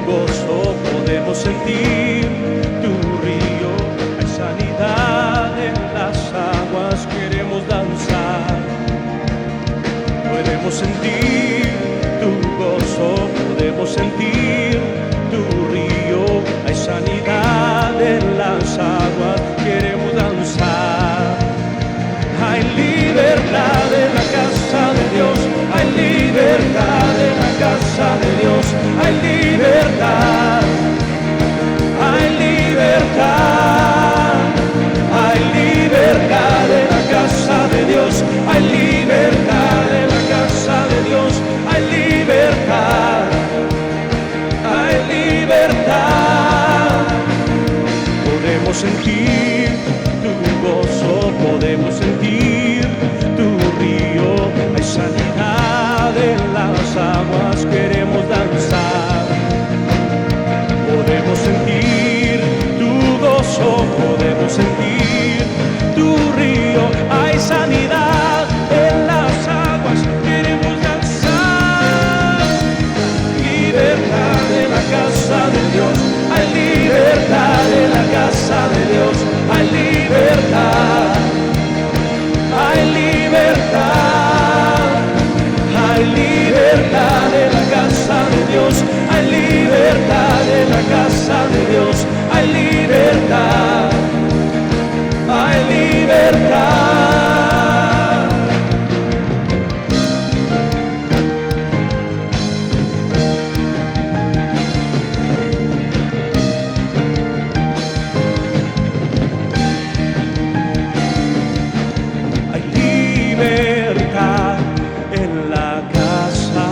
gozo podemos sentir, tu río, hay sanidad en las aguas, queremos danzar. Podemos sentir tu gozo, podemos sentir tu río, hay sanidad en las aguas, queremos danzar. Hay libertad en la casa de Dios, hay libertad en la casa de Dios, hay libertad, hay libertad, hay libertad en la casa de Dios, hay libertad en la casa de Dios, hay libertad, hay libertad. Podemos sentir tu gozo, podemos sentir tu río, hay sanidad en las aguas, queremos danzar. Podemos sentir tu gozo, podemos sentir tu río, hay sanidad en las aguas, queremos danzar. Libertad en la casa de Dios, hay libertad en la casa de Dios, hay libertad, hay libertad, hay libertad en la casa de Dios, hay libertad en la casa de Dios, hay libertad, hay libertad. Hay libertad en la casa,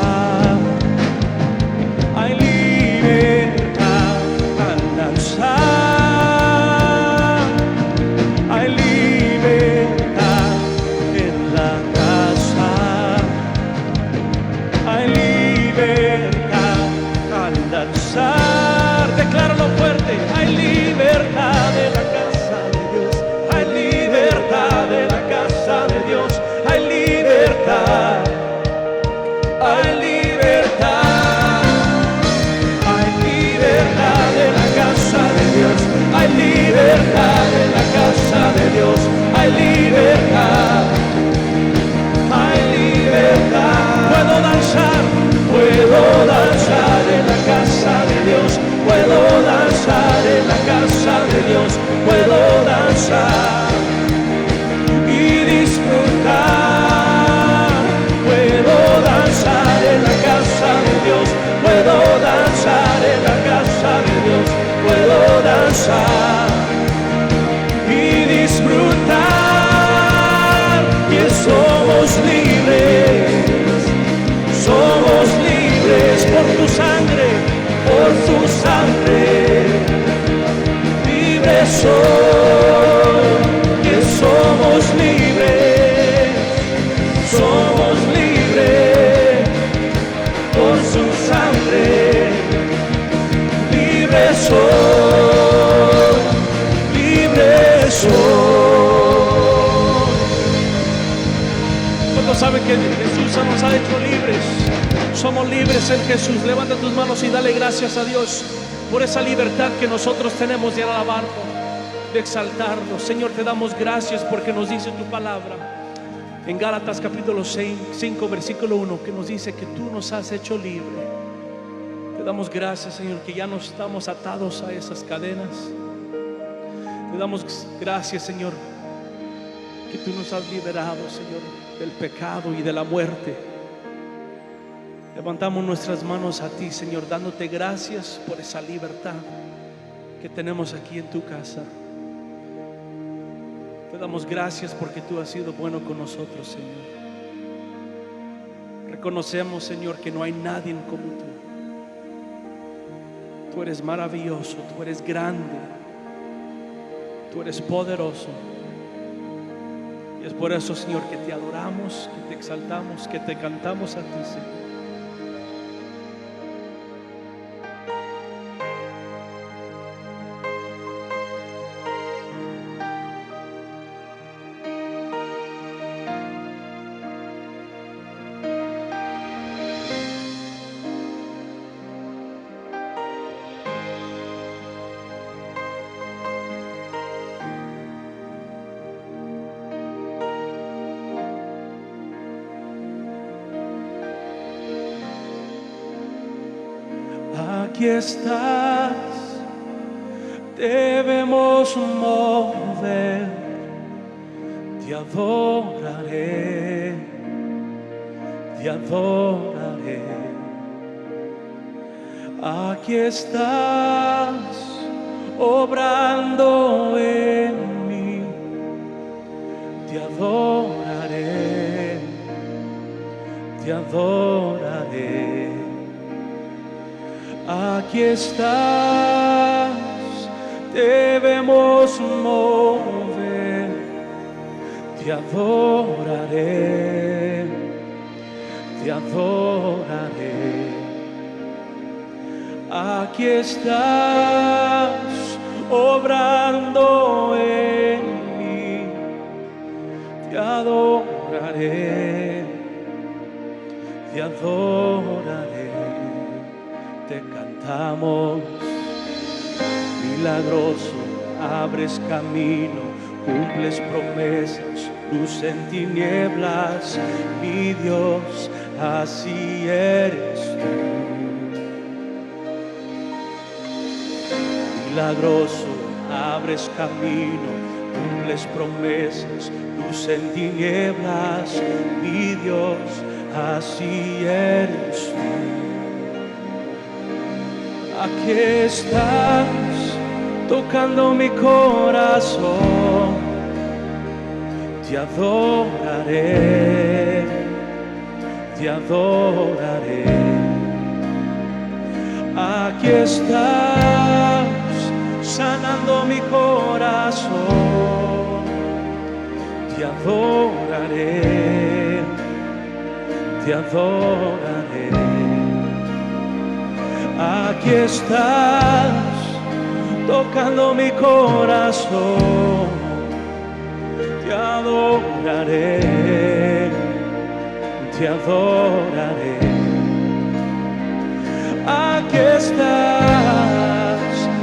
hay libertad al danzar, hay libertad en la casa, hay libertad al danzar. Decláralo fuerte, hay libertad en la casa de Dios, hay libertad en la casa de Dios, hay libertad, hay libertad, hay libertad en la casa de Dios, hay libertad en la casa de Dios, hay libertad, hay libertad. Puedo danzar en la casa de Dios, puedo danzar en la casa de Dios, puedo danzar y disfrutar. Puedo danzar en la casa de Dios, puedo danzar en la casa de Dios, puedo danzar y disfrutar. Que somos libres por tu sangre, por tu sangre. Libres soy, que somos libres por su sangre. Libres soy, libres soy. ¿Cuántos saben que Jesús nos ha hecho libres? Somos libres en Jesús. Levanta tus manos y dale gracias a Dios por esa libertad que nosotros tenemos de alabarlo, de exaltarlo. Señor, te damos gracias porque nos dice tu palabra en Gálatas capítulo 5 versículo 1, que nos dice que tú nos has hecho libre. Te damos gracias, Señor, que ya no estamos atados a esas cadenas. Te damos gracias, Señor, que tú nos has liberado, Señor, del pecado y de la muerte. Levantamos nuestras manos a ti, Señor, dándote gracias por esa libertad que tenemos aquí en tu casa. Te damos gracias porque tú has sido bueno con nosotros, Señor. Reconocemos, Señor, que no hay nadie como tú. Tú eres maravilloso, tú eres grande, tú eres poderoso. Y es por eso, Señor, que te adoramos, que te exaltamos, que te cantamos a ti, Señor. aquí estás, debemos mover, te adoraré, te adoraré. Aquí estás, obrando en mí, te adoraré, te adoraré. Aquí estás, debemos mover, te adoraré, te adoraré. Aquí estás, obrando en mí, te adoraré, te adoraré. Te cantamos, milagroso, abres camino, cumples promesas, luz en tinieblas, mi Dios, así eres tú. Milagroso, abres camino, cumples promesas, luz en tinieblas, mi Dios, así eres tú. Aquí estás, tocando mi corazón, te adoraré, te adoraré. Aquí estás, sanando mi corazón, te adoraré, te adoraré. Aquí estás, tocando mi corazón, te adoraré, te adoraré. Aquí estás,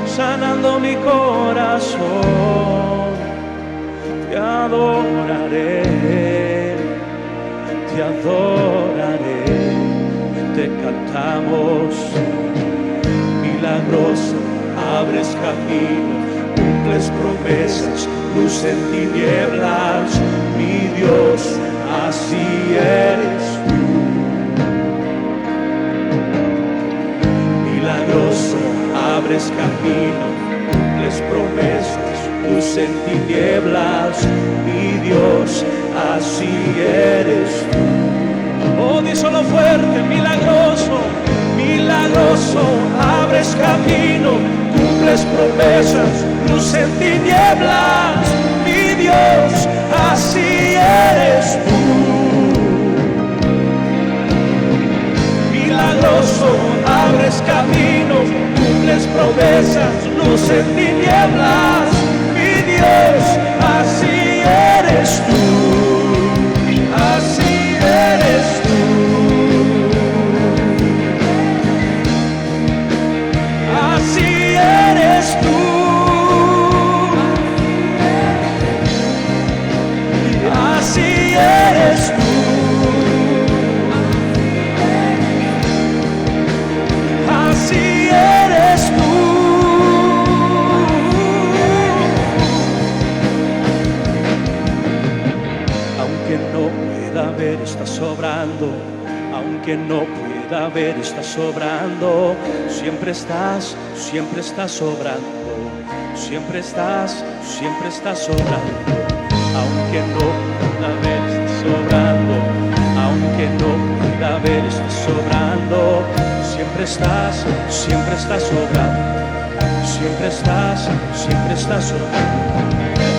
sanando mi corazón, te adoraré, te adoraré. Te cantamos, milagroso, abres camino, cumples promesas, luz en tinieblas, mi Dios, así eres tú. Milagroso, abres camino, cumples promesas, luz en tinieblas, mi Dios, así eres tú. Oh, díselo fuerte, milagroso, milagroso, abres camino, cumples promesas, luz en tinieblas, mi Dios, así eres tú. Milagroso, abres camino, cumples promesas, luz en tinieblas, mi Dios, así eres tú, así eres tú. Así eres tú, así eres tú, así eres tú. Aunque no pueda ver, estás sobrando. Aunque no pueda ver, estás sobrando. Siempre estás sobrando. Siempre estás sobrando. Aunque no pueda ver, estás sobrando. Aunque no pueda ver, estás sobrando. Siempre estás sobrando. Siempre estás sobrando.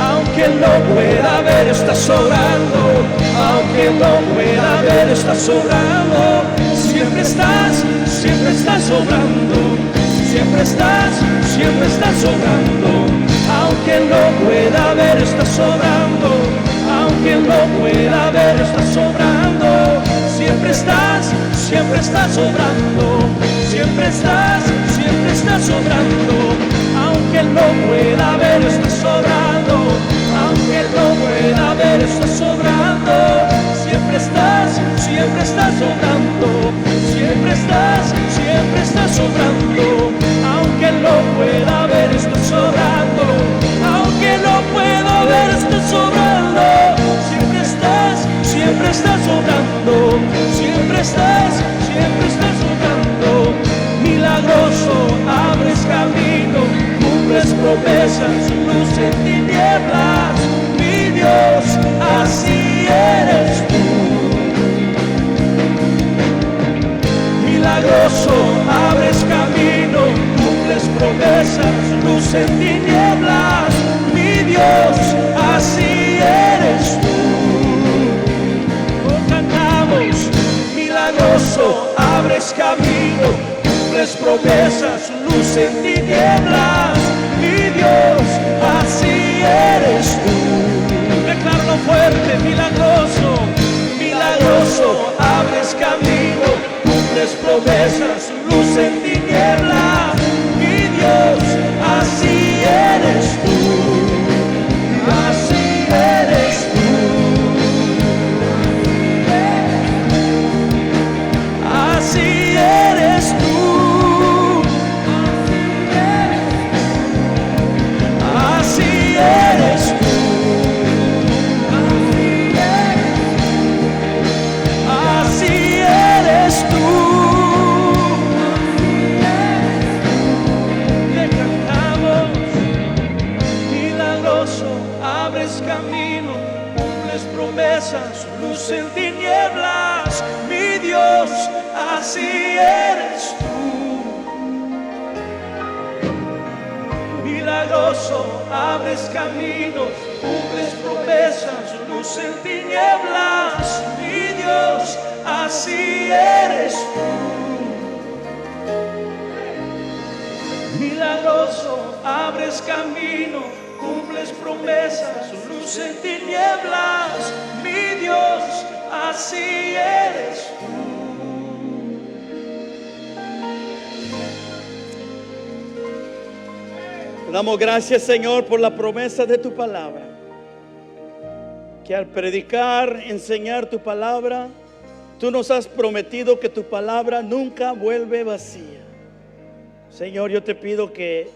Aunque no pueda ver, estás sobrando. Aunque no pueda ver, estás sobrando. Siempre estás sobrando. Siempre estás sobrando. Aunque no pueda ver, estás sobrando. Aunque no pueda ver, estás sobrando. Siempre estás sobrando. Siempre estás sobrando. Aunque no pueda ver, estás sobrando. Aunque no pueda ver, estás sobrando. Siempre estás sobrando. Siempre estás sobrando. promesas, luz en tinieblas, mi Dios, así eres tú. Decláralo fuerte, milagroso, milagroso, abres camino, cumples promesas, luz en tinieblas, mi Dios, así eres tú, así eres tú. Así eres tú, así eres tú, así eres tú. Le cantamos, milagroso, abres camino, cumples promesas, luz en tinieblas, mi Dios, así eres tú. Milagroso, abres caminos, cumples promesas, luz en tinieblas, mi Dios, así eres tú. Milagroso, abres camino, cumples promesas, luz en tinieblas, mi Dios, así eres tú. Damos gracias, Señor, por la promesa de tu palabra, que al predicar, enseñar tu palabra, tú nos has prometido que tu palabra nunca vuelve vacía. Señor, yo te pido que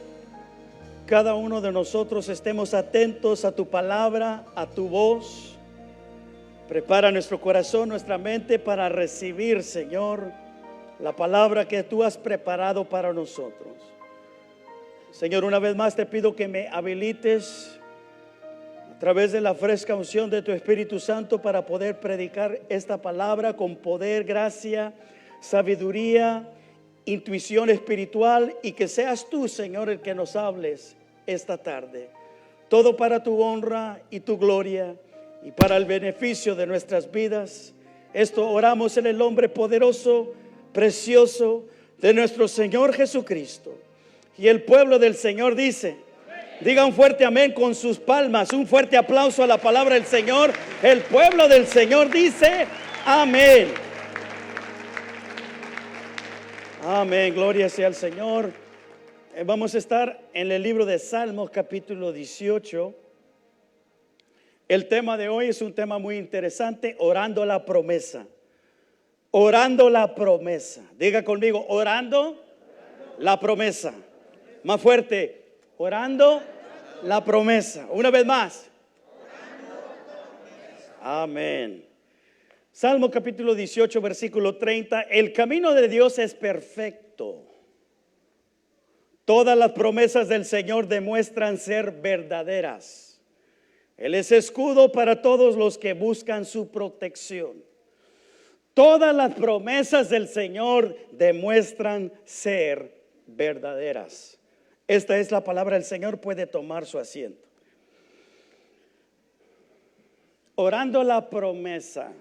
cada uno de nosotros estemos atentos a tu palabra, a tu voz. Prepara nuestro corazón, nuestra mente para recibir, Señor, la palabra que tú has preparado para nosotros. Señor, una vez más te pido que me habilites a través de la fresca unción de tu Espíritu Santo para poder predicar esta palabra con poder, gracia, sabiduría, intuición espiritual, y que seas tú, Señor, el que nos hables esta tarde. Todo para tu honra y tu gloria y para el beneficio de nuestras vidas. Esto oramos en el nombre poderoso, precioso de nuestro Señor Jesucristo. Y el pueblo del Señor dice, diga un fuerte amén con sus palmas, un fuerte aplauso a la palabra del Señor. El pueblo del Señor dice, amén. Amén, gloria sea al Señor. Vamos a estar en el libro de Salmos, capítulo 18. El tema de hoy es un tema muy interesante, orando la promesa. Orando la promesa. Diga conmigo, orando la promesa. Más fuerte, orando la promesa. Una vez más. Amén. Salmo capítulo 18, versículo 30. El camino de Dios es perfecto. Todas las promesas del Señor demuestran ser verdaderas. Él es escudo para todos los que buscan su protección. Todas las promesas del Señor demuestran ser verdaderas. Esta es la palabra del Señor, puede tomar su asiento. Orando la promesa.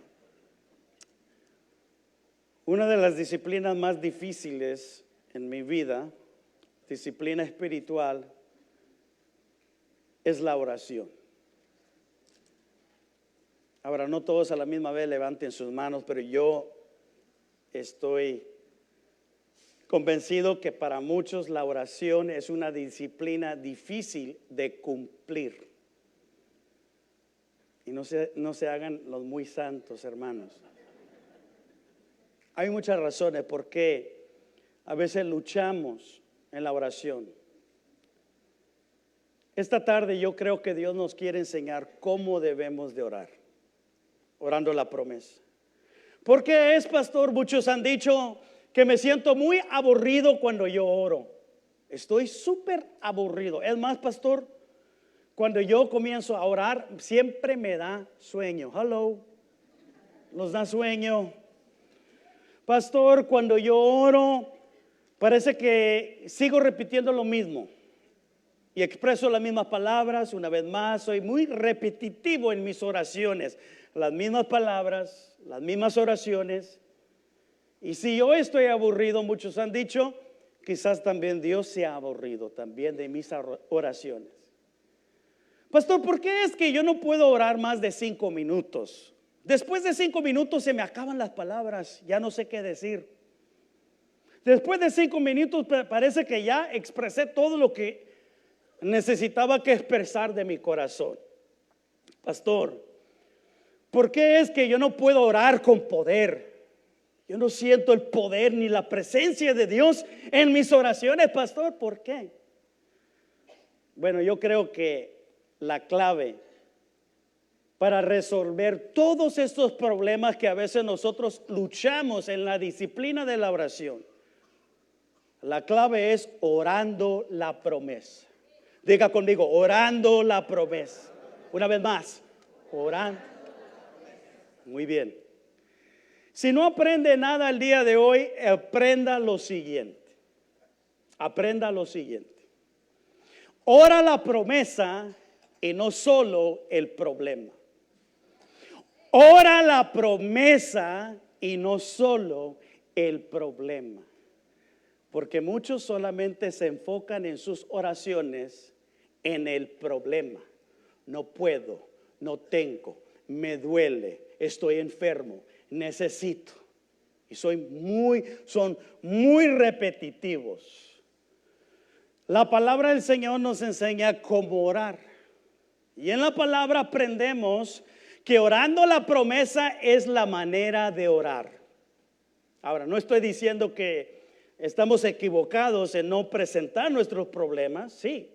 Una de las disciplinas más difíciles en mi vida, disciplina espiritual, es la oración. Ahora, no todos a la misma vez levanten sus manos, pero yo estoy convencido que para muchos la oración es una disciplina difícil de cumplir. Y no se hagan los muy santos, hermanos. Hay muchas razones por qué a veces luchamos en la oración. Esta tarde yo creo que Dios nos quiere enseñar cómo debemos de orar, orando la promesa. ¿Por qué es, pastor? Muchos han dicho que me siento muy aburrido cuando yo oro. Estoy súper aburrido. Es más, pastor, cuando yo comienzo a orar, siempre me da sueño. Hello, nos da sueño. Pastor, cuando yo oro, parece que sigo repitiendo lo mismo y expreso las mismas palabras una vez más. Soy muy repetitivo en mis oraciones. Las mismas palabras, las mismas oraciones. Y si yo estoy aburrido, muchos han dicho, quizás también Dios se ha aburrido también de mis oraciones. Pastor, ¿por qué es que yo no puedo orar más de 5 minutos? Después de 5 minutos se me acaban las palabras, ya no sé qué decir. Después de 5 minutos parece que ya expresé todo lo que necesitaba que expresar de mi corazón. Pastor, ¿por qué es que yo no puedo orar con poder? Yo no siento el poder ni la presencia de Dios en mis oraciones, pastor. ¿Por qué? Bueno, yo creo que la clave para resolver todos estos problemas que a veces nosotros luchamos en la disciplina de la oración, la clave es orando la promesa. Diga conmigo, orando la promesa. Una vez más, orando. Muy bien. Si no aprende nada el día de hoy, aprenda lo siguiente. Aprenda lo siguiente. Ora la promesa y no solo el problema. Ora la promesa y no solo el problema. Porque muchos solamente se enfocan en sus oraciones en el problema. No puedo, no tengo, me duele, estoy enfermo, necesito. Y son muy repetitivos. La palabra del Señor nos enseña cómo orar. Y en la palabra aprendemos que orando la promesa es la manera de orar. Ahora, no estoy diciendo que estamos equivocados en no presentar nuestros problemas. Sí,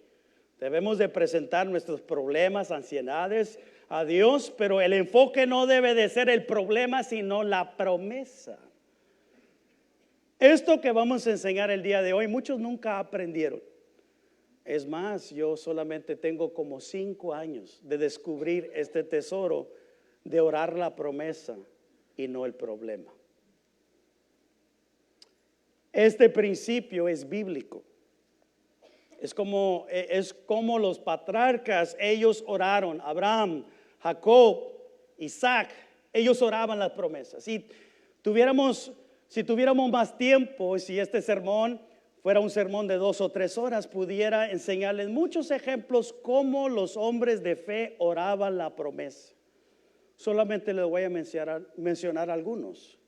debemos de presentar nuestros problemas, ansiedades a Dios, pero el enfoque no debe de ser el problema, sino la promesa. Esto que vamos a enseñar el día de hoy, muchos nunca aprendieron. Es más, yo solamente tengo como 5 años de descubrir este tesoro de orar la promesa y no el problema. Este principio es bíblico. Es como los patriarcas, ellos oraron, Abraham, Jacob, Isaac, ellos oraban las promesas. Si tuviéramos más tiempo, si este sermón fuera un sermón de 2 o 3 horas, pudiera enseñarles muchos ejemplos cómo los hombres de fe oraban la promesa. Solamente les voy a mencionar algunos.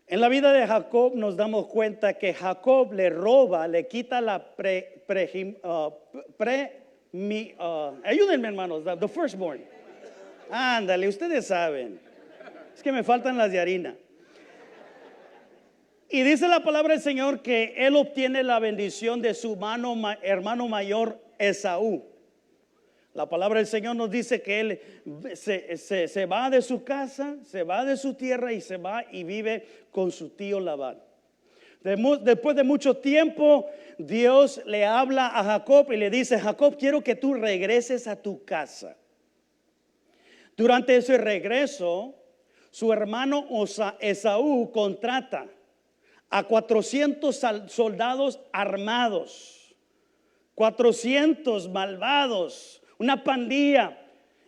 En la vida de Jacob nos damos cuenta que Jacob le roba, le quita la ayúdenme, hermanos, the firstborn. Ándale, ustedes saben. Es que me faltan las de harina. Y dice la palabra del Señor que él obtiene la bendición de su hermano mayor Esaú. La palabra del Señor nos dice que él se va de su casa, se va de su tierra y se va y vive con su tío Labán. Después de mucho tiempo, Dios le habla a Jacob y le dice: Jacob, quiero que tú regreses a tu casa. Durante ese regreso, su hermano Esaú contrata a 400 soldados armados, 400 malvados, una pandilla,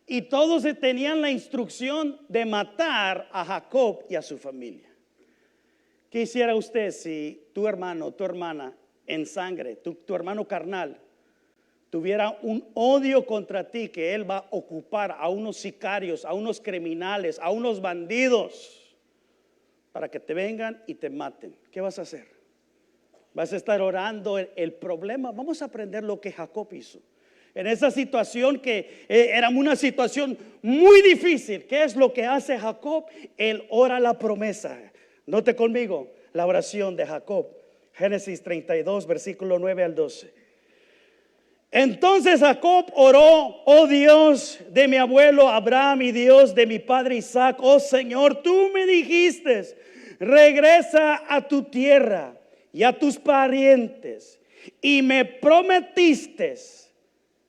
y todos tenían la instrucción de matar a Jacob y a su familia. ¿Qué hiciera usted si tu hermano, tu hermana en sangre, tu hermano carnal, tuviera un odio contra ti, que él va a ocupar a unos sicarios, a unos criminales, a unos bandidos para que te vengan y te maten? ¿Qué vas a hacer? ¿Vas a estar orando el problema? Vamos a aprender lo que Jacob hizo en esa situación que era una situación muy difícil. ¿Qué es lo que hace Jacob? Él ora la promesa. Note conmigo la oración de Jacob. Génesis 32, versículo 9 al 12. Entonces Jacob oró: oh Dios de mi abuelo Abraham y Dios de mi padre Isaac, oh Señor, tú me dijiste: regresa a tu tierra y a tus parientes, y me prometiste: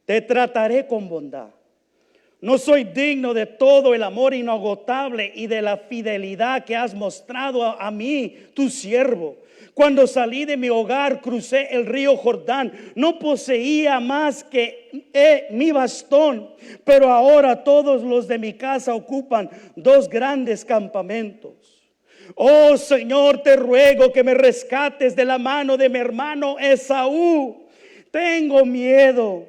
te trataré con bondad. No soy digno de todo el amor inagotable y de la fidelidad que has mostrado a mí, tu siervo. Cuando salí de mi hogar, crucé el río Jordán. No poseía más que mi bastón, pero ahora todos los de mi casa ocupan 2 grandes campamentos. Oh Señor, te ruego que me rescates de la mano de mi hermano Esaú. Tengo miedo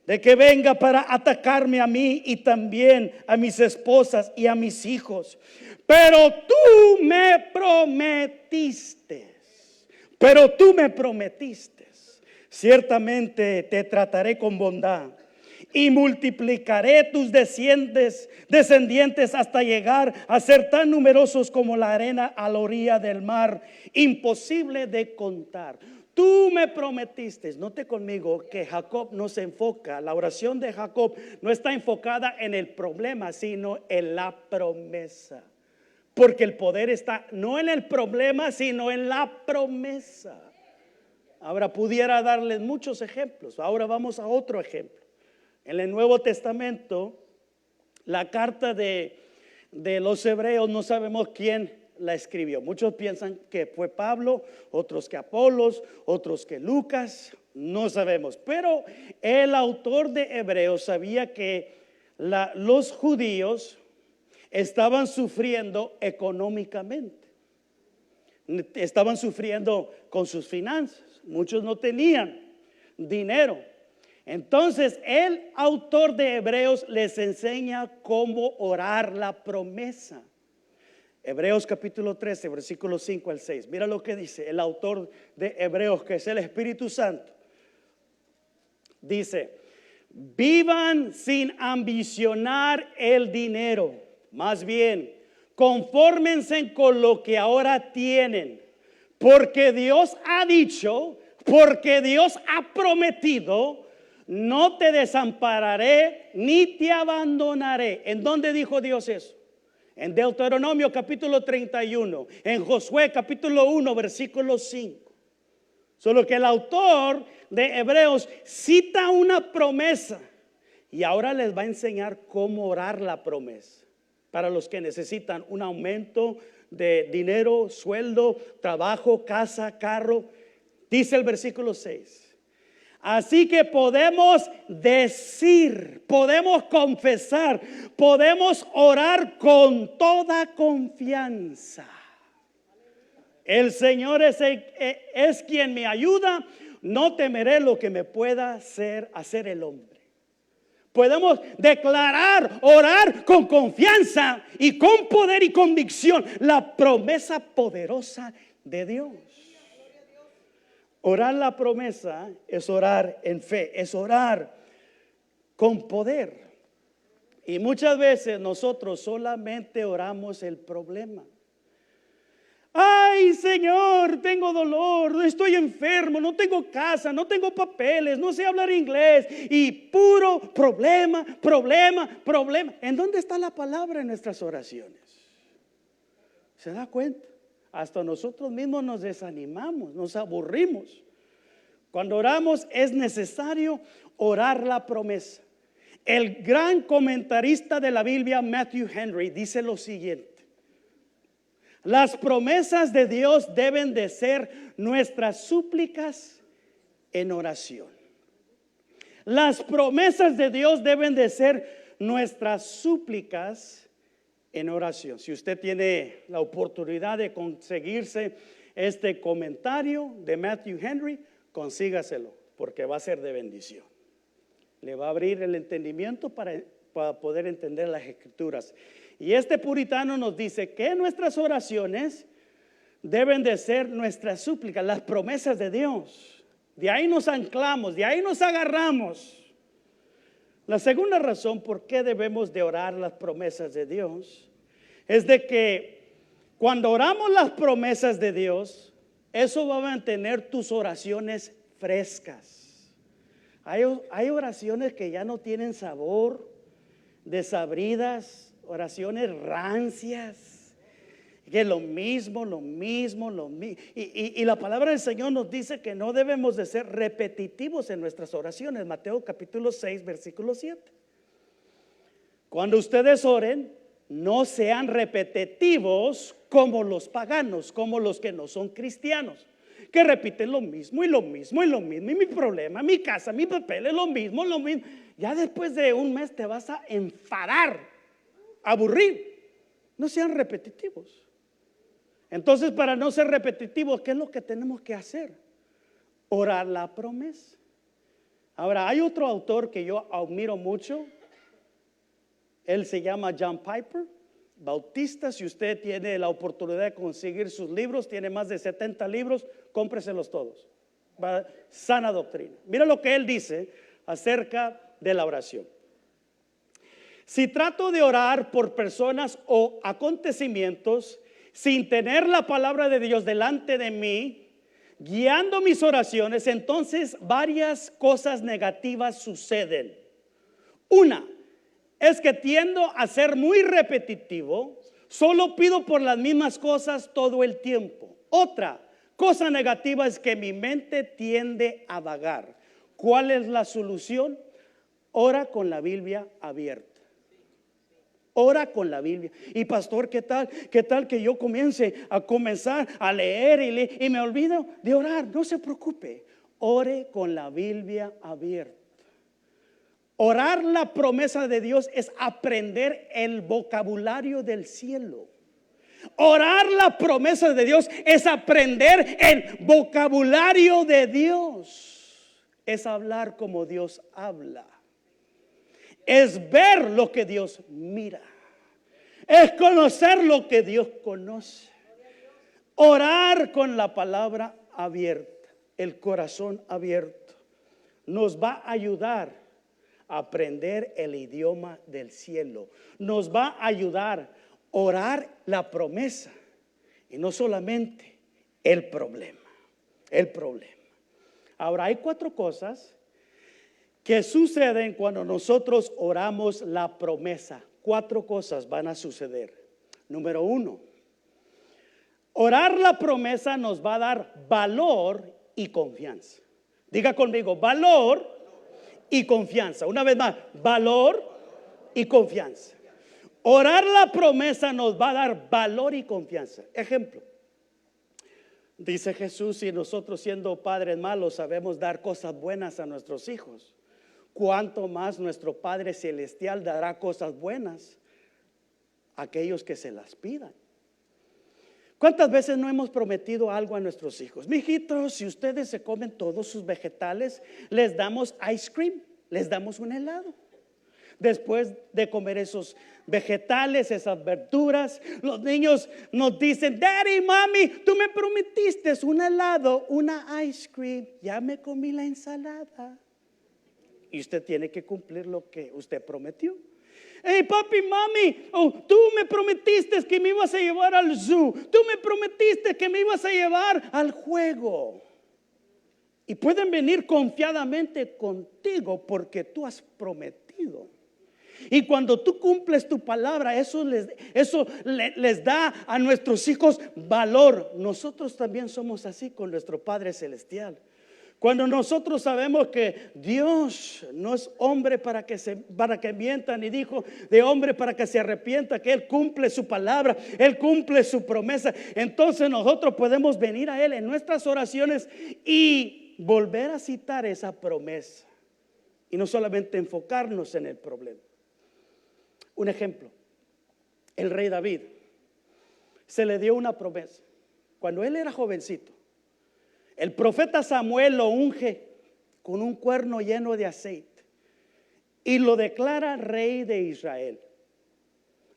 de que venga para atacarme a mí y también a mis esposas y a mis hijos. Pero tú me prometiste, ciertamente te trataré con bondad y multiplicaré tus descendientes hasta llegar a ser tan numerosos como la arena a la orilla del mar, imposible de contar. Tú me prometiste, note conmigo que Jacob no se enfoca, la oración de Jacob no está enfocada en el problema, sino en la promesa. Porque el poder está no en el problema, sino en la promesa. Ahora pudiera darles muchos ejemplos. Ahora vamos a otro ejemplo. En el Nuevo Testamento, la carta de los hebreos, no sabemos quién la escribió. Muchos piensan que fue Pablo, otros que Apolos, otros que Lucas, no sabemos. Pero el autor de Hebreos sabía que los judíos estaban sufriendo económicamente, estaban sufriendo con sus finanzas. Muchos no tenían dinero. Entonces el autor de Hebreos les enseña cómo orar la promesa. Hebreos capítulo 13, versículos 5 al 6. Mira lo que dice el autor de Hebreos, que es el Espíritu Santo. Dice: vivan sin ambicionar el dinero, más bien confórmense con lo que ahora tienen, porque Dios ha dicho, porque Dios ha prometido: no te desampararé ni te abandonaré. ¿En dónde dijo Dios eso? En Deuteronomio capítulo 31, en Josué capítulo 1 versículo 5. Solo que el autor de Hebreos cita una promesa y ahora les va a enseñar cómo orar la promesa. Para los que necesitan un aumento de dinero, sueldo, trabajo, casa, carro. Dice el versículo 6. Así que podemos decir, podemos confesar, podemos orar con toda confianza. El Señor es quien me ayuda, no temeré lo que me pueda hacer el hombre. Podemos declarar, orar con confianza y con poder y convicción la promesa poderosa de Dios. Orar la promesa es orar en fe, es orar con poder. Y muchas veces nosotros solamente oramos el problema. Ay, Señor, tengo dolor, estoy enfermo, no tengo casa, no tengo papeles, no sé hablar inglés. Y puro problema. ¿En dónde está la palabra en nuestras oraciones? ¿Se da cuenta? Hasta nosotros mismos nos desanimamos, nos aburrimos. Cuando oramos es necesario orar la promesa. El gran comentarista de la Biblia, Matthew Henry, dice lo siguiente: las promesas de Dios deben de ser nuestras súplicas en oración. Las promesas de Dios deben de ser nuestras súplicas en oración. Si usted tiene la oportunidad de conseguirse este comentario de Matthew Henry, consígaselo, porque va a ser de bendición. Le va a abrir el entendimiento para poder entender las escrituras. Y este puritano nos dice que nuestras oraciones deben de ser nuestras súplicas, las promesas de Dios. De ahí nos anclamos, de ahí nos agarramos. La segunda razón por qué debemos de orar las promesas de Dios es de que cuando oramos las promesas de Dios, eso va a mantener tus oraciones frescas. Hay oraciones que ya no tienen sabor, desabridas, oraciones rancias, que lo mismo. Y la palabra del Señor nos dice que no debemos de ser repetitivos en nuestras oraciones. Mateo capítulo 6, versículo 7. Cuando ustedes oren, no sean repetitivos como los paganos, como los que no son cristianos, que repiten lo mismo. Y mi problema, mi casa, mi papel es lo mismo. Ya después de un mes te vas a enfadar, aburrir. No sean repetitivos. Entonces, para no ser repetitivos, ¿qué es lo que tenemos que hacer? Orar la promesa. Ahora, hay otro autor que yo admiro mucho. Él se llama John Piper, bautista. Si usted tiene la oportunidad de conseguir sus libros, tiene más de 70 libros, cómpreselos todos. Sana doctrina. Mira lo que él dice acerca de la oración. Si trato de orar por personas o acontecimientos sin tener la palabra de Dios delante de mí, guiando mis oraciones, entonces varias cosas negativas suceden. Una es que tiendo a ser muy repetitivo, solo pido por las mismas cosas todo el tiempo. Otra cosa negativa es que mi mente tiende a vagar. ¿Cuál es la solución? Ora con la Biblia abierta. Ora con la Biblia. Y pastor, ¿qué tal? ¿Qué tal que yo comience a leer y me olvido de orar? No se preocupe. Ore con la Biblia abierta. Orar la promesa de Dios es aprender el vocabulario del cielo. Orar la promesa de Dios es aprender el vocabulario de Dios. Es hablar como Dios habla. Es ver lo que Dios mira. Es conocer lo que Dios conoce. Orar con la palabra abierta, el corazón abierto, nos va a ayudar a aprender el idioma del cielo. Nos va a ayudar a orar la promesa y no solamente el problema. El problema. Ahora, hay 4 cosas que suceden cuando nosotros oramos la promesa. 4 cosas van a suceder. Número 1, orar la promesa nos va a dar valor y confianza. Diga conmigo, valor y confianza. Una vez más, valor y confianza. Orar la promesa nos va a dar valor y confianza. Ejemplo, dice Jesús, si nosotros siendo padres malos sabemos dar cosas buenas a nuestros hijos, cuánto más nuestro Padre Celestial dará cosas buenas a aquellos que se las pidan. ¿Cuántas veces no hemos prometido algo a nuestros hijos? Mijitos, si ustedes se comen todos sus vegetales, les damos ice cream, les damos un helado. Después de comer esos vegetales, esas verduras, los niños nos dicen: Daddy, mami, tú me prometiste un helado, una ice cream. Ya me comí la ensalada. Y usted tiene que cumplir lo que usted prometió. Hey, papi, mami, tú me prometiste que me ibas a llevar al zoo. Tú me prometiste que me ibas a llevar al juego. Y pueden venir confiadamente contigo porque tú has prometido. Y cuando tú cumples tu palabra, eso les da a nuestros hijos valor. Nosotros también somos así con nuestro Padre Celestial. Cuando nosotros sabemos que Dios no es hombre para que mienta, ni dijo de hombre para que se arrepienta, que Él cumple su palabra, Él cumple su promesa, entonces nosotros podemos venir a Él en nuestras oraciones y volver a citar esa promesa y no solamente enfocarnos en el problema. Un ejemplo, el rey David se le dio una promesa cuando él era jovencito. El profeta Samuel lo unge con un cuerno lleno de aceite y lo declara rey de Israel.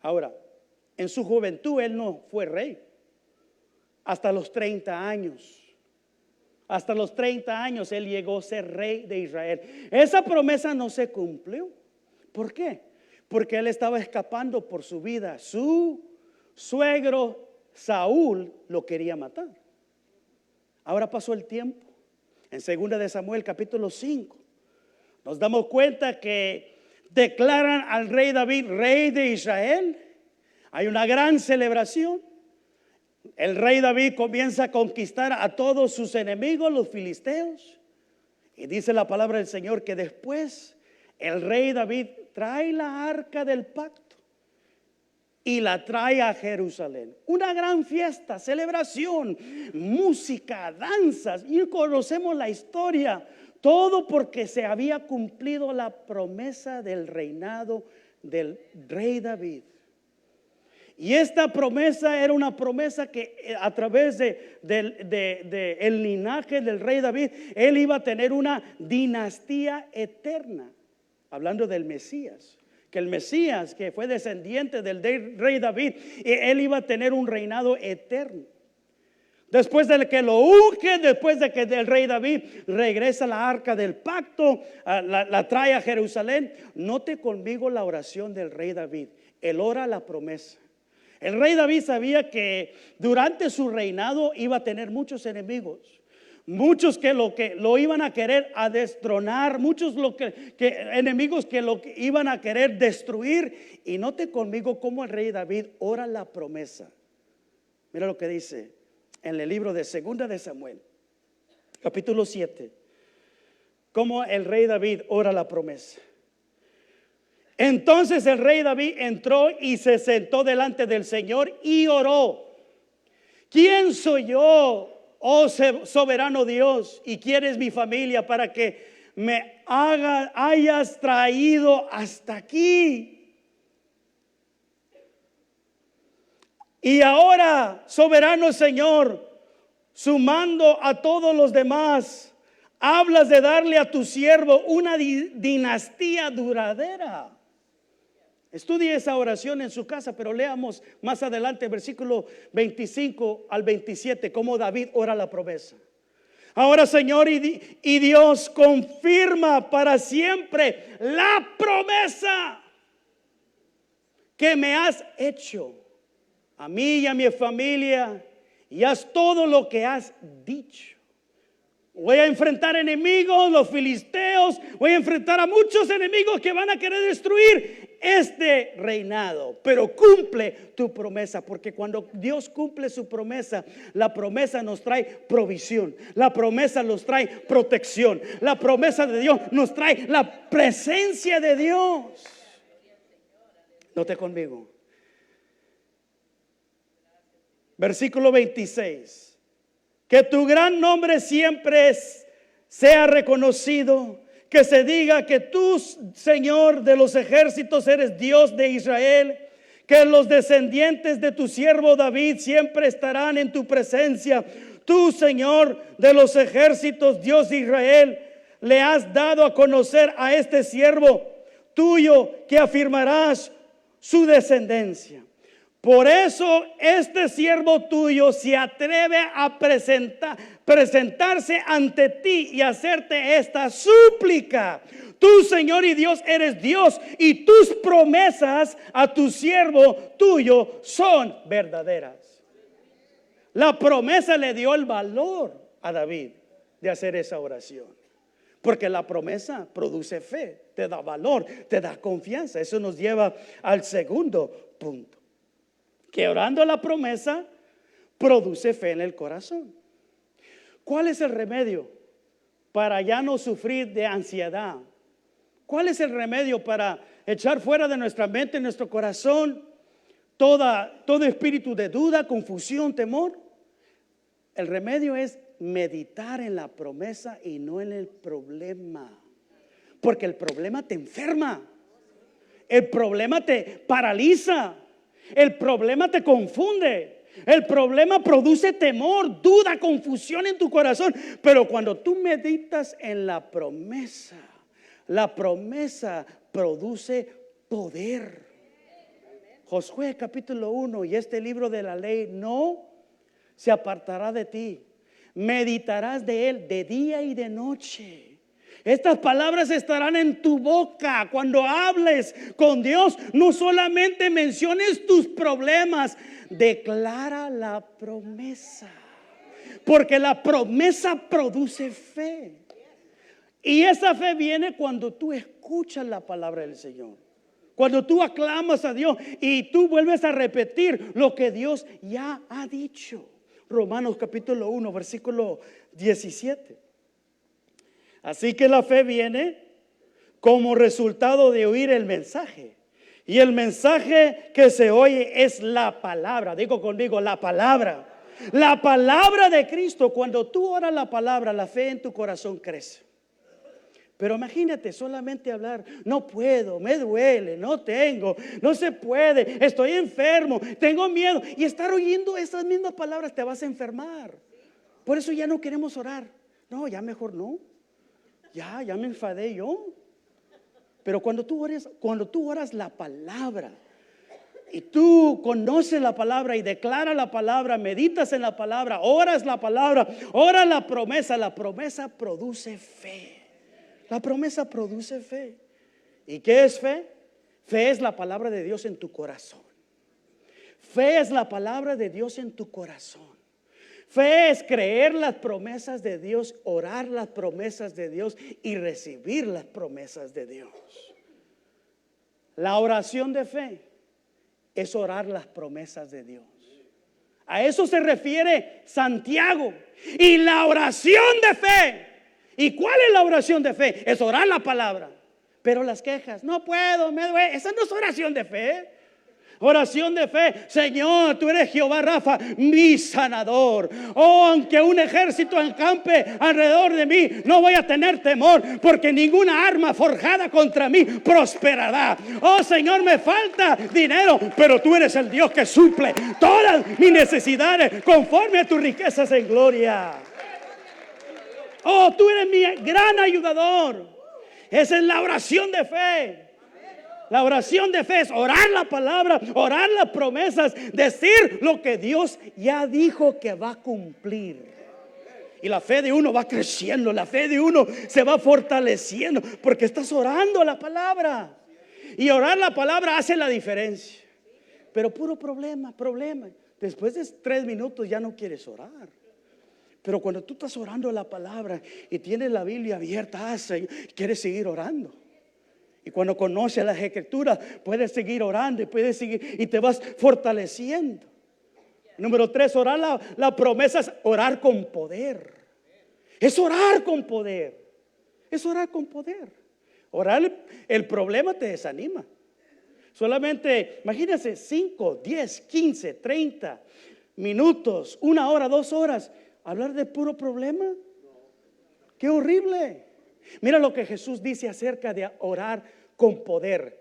Ahora, en su juventud él no fue rey. Hasta los 30 años. Hasta los 30 años él llegó a ser rey de Israel. Esa promesa no se cumplió. ¿Por qué? Porque él estaba escapando por su vida. Su suegro Saúl lo quería matar. Ahora pasó el tiempo. En 2 de Samuel capítulo 5 nos damos cuenta que declaran al rey David rey de Israel. Hay una gran celebración. El rey David comienza a conquistar a todos sus enemigos, los filisteos. Y dice la palabra del Señor que después el rey David trae la arca del pacto y la trae a Jerusalén. Una gran fiesta, celebración, música, danzas. Y conocemos la historia. Todo porque se había cumplido la promesa del reinado del rey David. Y esta promesa era una promesa que a través de el linaje del rey David, él iba a tener una dinastía eterna. Hablando del Mesías, que el Mesías, que fue descendiente del rey David, él iba a tener un reinado eterno. Después de que lo unge, después de que el rey David regresa la arca del pacto, la trae a Jerusalén. Note conmigo la oración del rey David. Él ora la promesa. El rey David sabía que durante su reinado iba a tener muchos enemigos, muchos que lo iban a querer a destronar, muchos enemigos que lo iban a querer destruir. Y note conmigo cómo el rey David ora la promesa. Mira lo que dice en el libro de Segunda de Samuel, capítulo 7, cómo el rey David ora la promesa. Entonces el rey David entró y se sentó delante del Señor y oró: ¿quién soy yo, oh soberano Dios? ¿Y quién es mi familia para que me hayas traído hasta aquí? Y ahora, soberano Señor, sumando a todos los demás, hablas de darle a tu siervo una dinastía duradera. Estudie esa oración en su casa, pero leamos más adelante, versículo 25 al 27, cómo David ora la promesa. Ahora, Señor y Dios, confirma para siempre la promesa que me has hecho a mí y a mi familia, y haz todo lo que has dicho. Voy a enfrentar enemigos, los filisteos, voy a enfrentar a muchos enemigos que van a querer destruir este reinado, pero cumple tu promesa, porque cuando Dios cumple su promesa, la promesa nos trae provisión, la promesa nos trae protección, la promesa de Dios nos trae la presencia de Dios. Note conmigo. Versículo 26. Que tu gran nombre siempre sea reconocido. Que se diga que tú, Señor de los ejércitos, eres Dios de Israel. Que los descendientes de tu siervo David siempre estarán en tu presencia. Tú, Señor de los ejércitos, Dios de Israel, le has dado a conocer a este siervo tuyo que afirmarás su descendencia. Por eso este siervo tuyo se atreve a presentarse ante ti y hacerte esta súplica. Tú, Señor y Dios, eres Dios, y tus promesas a tu siervo tuyo son verdaderas. La promesa le dio el valor a David de hacer esa oración, porque la promesa produce fe, te da valor, te da confianza. Eso nos lleva al segundo punto, que orando la promesa produce fe en el corazón. ¿Cuál es el remedio para ya no sufrir de ansiedad? ¿Cuál es el remedio para echar fuera de nuestra mente, nuestro corazón, todo espíritu de duda, confusión, temor? El remedio es meditar en la promesa y no en el problema, porque el problema te enferma, el problema te paraliza, el problema te confunde, el problema produce temor, duda, confusión en tu corazón. Pero cuando tú meditas en la promesa produce poder. Josué capítulo 1, y este libro de la ley no se apartará de ti, meditarás de él de día y de noche. Estas palabras estarán en tu boca cuando hables con Dios. No solamente menciones tus problemas, declara la promesa, porque la promesa produce fe. Y esa fe viene cuando tú escuchas la palabra del Señor, cuando tú aclamas a Dios y tú vuelves a repetir lo que Dios ya ha dicho. Romanos capítulo 1, versículo 17. Así que la fe viene como resultado de oír el mensaje. Y el mensaje que se oye es la palabra. Digo conmigo, la palabra. La palabra de Cristo. Cuando tú oras la palabra, la fe en tu corazón crece. Pero imagínate solamente hablar, no puedo, me duele, no tengo, no se puede, estoy enfermo, tengo miedo. Y estar oyendo esas mismas palabras te vas a enfermar. Por eso ya no queremos orar. No, ya mejor no. Ya me enfadé yo. Pero cuando tú oras la palabra, y tú conoces la palabra y declaras la palabra, meditas en la palabra, oras la palabra, oras la promesa produce fe. La promesa produce fe. ¿Y qué es fe? Fe es la palabra de Dios en tu corazón. Fe es la palabra de Dios en tu corazón. Fe es creer las promesas de Dios, orar las promesas de Dios y recibir las promesas de Dios. La oración de fe es orar las promesas de Dios. A eso se refiere Santiago. Y la oración de fe. ¿Y cuál es la oración de fe? Es orar la palabra. Pero las quejas, no puedo, me duele. Esa no es oración de fe. Oración de fe, Señor, tú eres Jehová Rafa, mi sanador. Oh, aunque un ejército encampe alrededor de mí, no voy a tener temor, porque ninguna arma forjada contra mí prosperará. Oh, Señor, me falta dinero, pero tú eres el Dios que suple todas mis necesidades conforme a tus riquezas en gloria. Oh, tú eres mi gran ayudador. Esa es la oración de fe. La oración de fe es orar la palabra, orar las promesas, decir lo que Dios ya dijo que va a cumplir. Y la fe de uno va creciendo, la fe de uno se va fortaleciendo, porque estás orando la palabra. Y orar la palabra hace la diferencia. Pero puro problema. Después de 3 minutos ya no quieres orar. Pero cuando tú estás orando la palabra y tienes la Biblia abierta, quieres seguir orando. Y cuando conoces las escrituras, puedes seguir orando y puedes seguir y te vas fortaleciendo. Número 3, orar la promesa es orar con poder. Es orar con poder. Es orar con poder. Orar, el problema te desanima. Solamente, imagínense, 5, 10, 15, 30 minutos, 1 hora, 2 horas, hablar de puro problema. Qué horrible. Mira lo que Jesús dice acerca de orar con poder.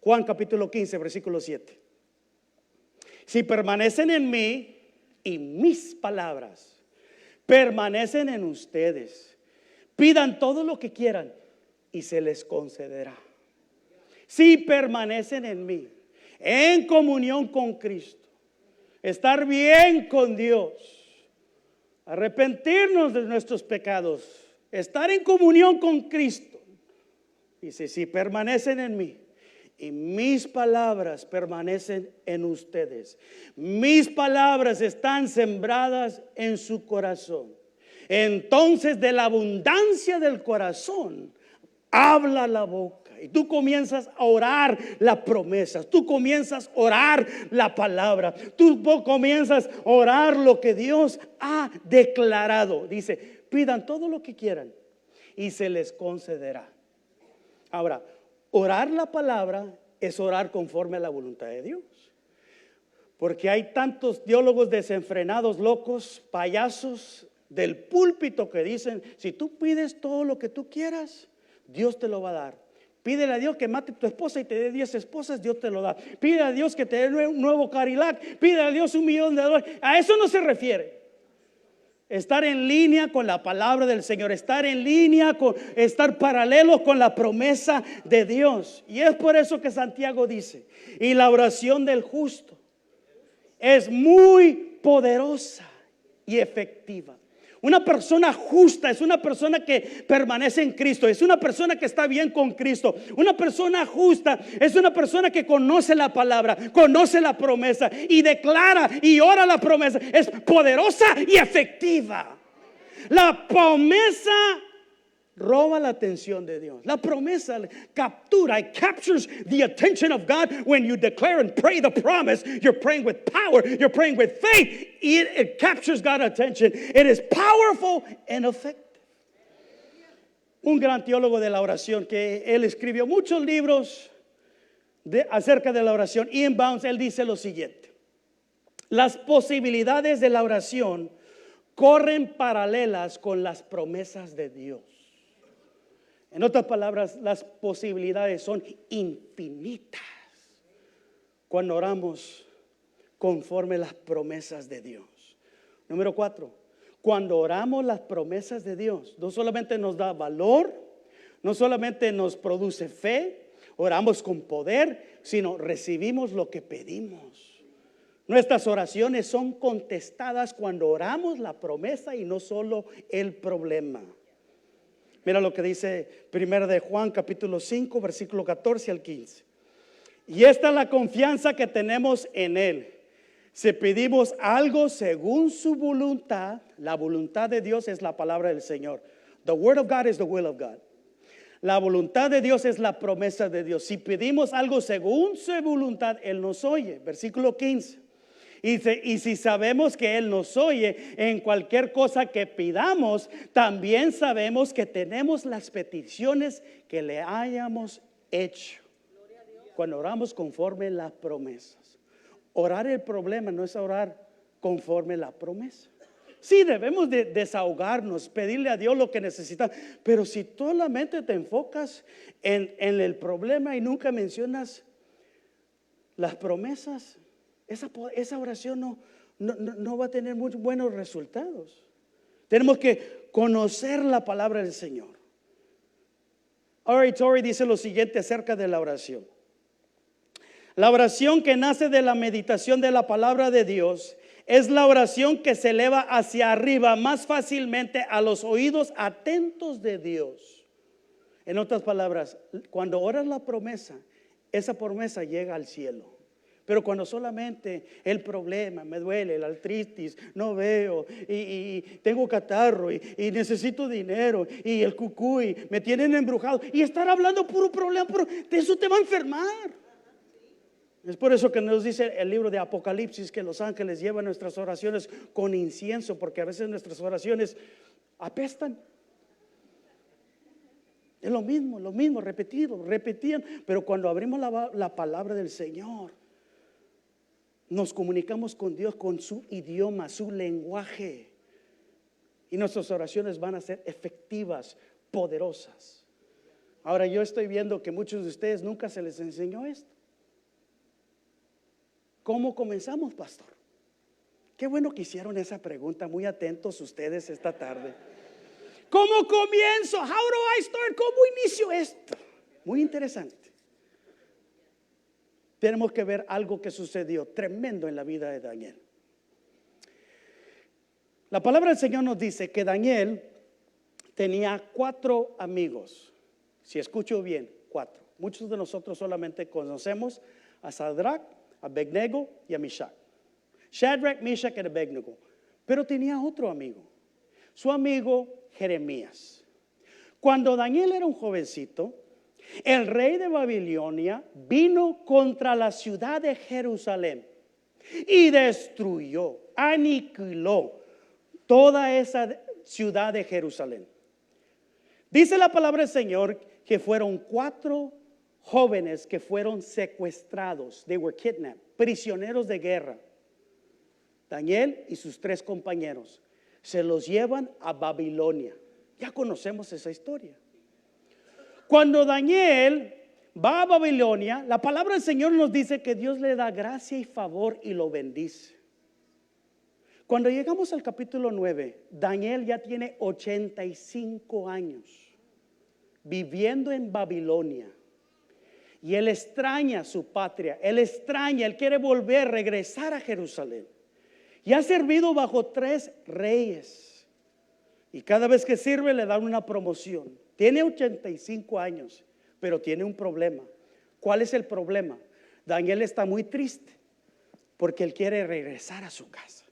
Juan capítulo 15, versículo 7. Si permanecen en mí y mis palabras permanecen en ustedes, pidan todo lo que quieran y se les concederá. Si permanecen en mí, en comunión con Cristo, estar bien con Dios, arrepentirnos de nuestros pecados, estar en comunión con Cristo. Dice, si permanecen en mí y mis palabras permanecen en ustedes, mis palabras están sembradas en su corazón, entonces de la abundancia del corazón habla la boca. Y tú comienzas a orar las promesas, tú comienzas a orar la palabra, tú comienzas a orar lo que Dios ha declarado. Dice, pidan todo lo que quieran y se les concederá. Ahora, orar la palabra es orar conforme a la voluntad de Dios. Porque hay tantos teólogos desenfrenados, locos, payasos del púlpito que dicen, si tú pides todo lo que tú quieras, Dios te lo va a dar. Pídele a Dios que mate a tu esposa y te dé 10 esposas, Dios te lo da. Pide a Dios que te dé un nuevo Cadillac, pide a Dios $1,000,000. A eso no se refiere. Estar en línea con la palabra del Señor, estar en línea con, estar paralelo con la promesa de Dios. Y es por eso que Santiago dice, y la oración del justo es muy poderosa y efectiva. Una persona justa es una persona que permanece en Cristo, es una persona que está bien con Cristo. Una persona justa es una persona que conoce la palabra, conoce la promesa y declara y ora la promesa. Es poderosa y efectiva. La promesa roba la atención de Dios. La promesa captura, it captures the attention of God. When you declare and pray the promise, you're praying with power, you're praying with faith. It captures God's attention. It is powerful and effective. Un gran teólogo de la oración que él escribió muchos libros acerca de la oración, Ian Bounds, él dice lo siguiente: las posibilidades de la oración corren paralelas con las promesas de Dios. En otras palabras, las posibilidades son infinitas cuando oramos conforme las promesas de Dios. Número 4, cuando oramos las promesas de Dios, no solamente nos da valor, no solamente nos produce fe, oramos con poder, sino recibimos lo que pedimos. Nuestras oraciones son contestadas cuando oramos la promesa y no solo el problema. Mira lo que dice 1 de Juan capítulo 5 versículo 14 al 15. Y esta es la confianza que tenemos en Él. Si pedimos algo según su voluntad, la voluntad de Dios es la palabra del Señor. The word of God is the will of God. La voluntad de Dios es la promesa de Dios. Si pedimos algo según su voluntad, Él nos oye. Versículo 15. Y si sabemos que Él nos oye en cualquier cosa que pidamos, también sabemos que tenemos las peticiones que le hayamos hecho. Cuando oramos conforme las promesas. Orar el problema no es orar conforme la promesa. Sí, debemos de desahogarnos, pedirle a Dios lo que necesitamos. Pero si solamente te enfocas en el problema y nunca mencionas las promesas, esa oración no va a tener muy buenos resultados. Tenemos que conocer la palabra del Señor. R.A. Torrey dice lo siguiente acerca de la oración. La oración que nace de la meditación de la palabra de Dios es la oración que se eleva hacia arriba más fácilmente a los oídos atentos de Dios. En otras palabras, cuando oras la promesa, esa promesa llega al cielo. Pero cuando solamente el problema, me duele, la artritis, no veo, y tengo catarro, y necesito dinero, y el cucuy, me tienen embrujado, y estar hablando puro problema, eso te va a enfermar. Es por eso que nos dice el libro de Apocalipsis que los ángeles llevan nuestras oraciones con incienso, porque a veces nuestras oraciones apestan. Es lo mismo, repetían, pero cuando abrimos la palabra del Señor, nos comunicamos con Dios con su idioma, su lenguaje, y nuestras oraciones van a ser efectivas, poderosas. Ahora yo estoy viendo que muchos de ustedes nunca se les enseñó esto. ¿Cómo comenzamos, pastor? Qué bueno que hicieron esa pregunta, muy atentos ustedes esta tarde. ¿Cómo comienzo? How do I start? ¿Cómo inicio esto? Muy interesante. Tenemos que ver algo que sucedió tremendo en la vida de Daniel. La palabra del Señor nos dice que Daniel tenía 4 amigos. Si escucho bien, 4. Muchos de nosotros solamente conocemos a Sadrach, a Abednego y a Meshach. Shadrach, Meshach y Abednego. Pero tenía otro amigo, su amigo Jeremías. Cuando Daniel era un jovencito, el rey de Babilonia vino contra la ciudad de Jerusalén y destruyó, aniquiló toda esa ciudad de Jerusalén. Dice la palabra del Señor que fueron 4 jóvenes que fueron secuestrados. They were kidnapped, prisioneros de guerra. Daniel y sus 3 compañeros se los llevan a Babilonia. Ya conocemos esa historia. Cuando Daniel va a Babilonia, la palabra del Señor nos dice que Dios le da gracia y favor y lo bendice. Cuando llegamos al capítulo 9, Daniel ya tiene 85 años viviendo en Babilonia. Y él extraña su patria, él quiere volver, regresar a Jerusalén. Y ha servido bajo 3 reyes. Y cada vez que sirve le dan una promoción. Tiene 85 años, pero tiene un problema. ¿Cuál es el problema? Daniel está muy triste porque él quiere regresar a su casa.